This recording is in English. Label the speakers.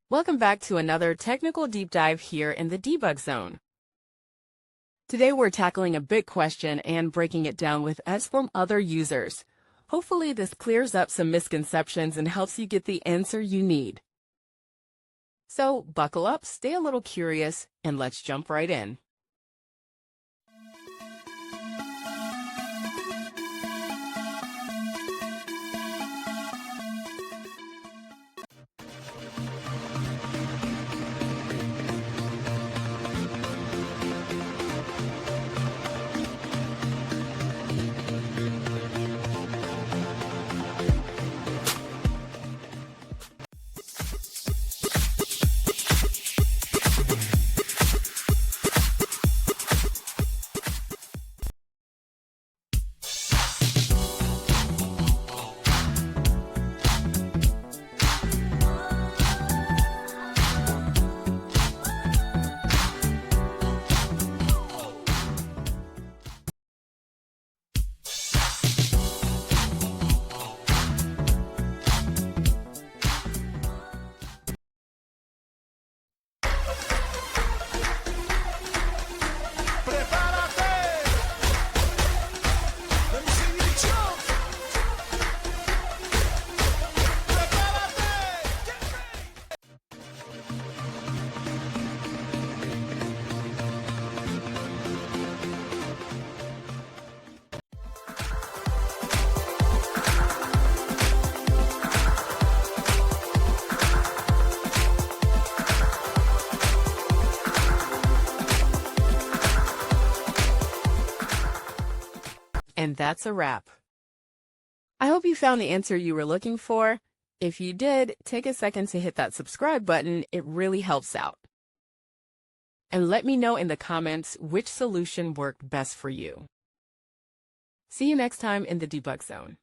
Speaker 1: Welcome back to another technical deep dive here in the debug zone. Today we're tackling a big question and breaking it down with us from other users. Hopefully this clears up some misconceptions and helps you get the answer you need. So buckle up, stay a little curious, and let's jump right in. And that's a wrap. I hope you found the answer you were looking for. If you did, take a second to hit that subscribe button. It really helps out. And let me know in the comments which solution worked best for you. See you next time in the debug zone.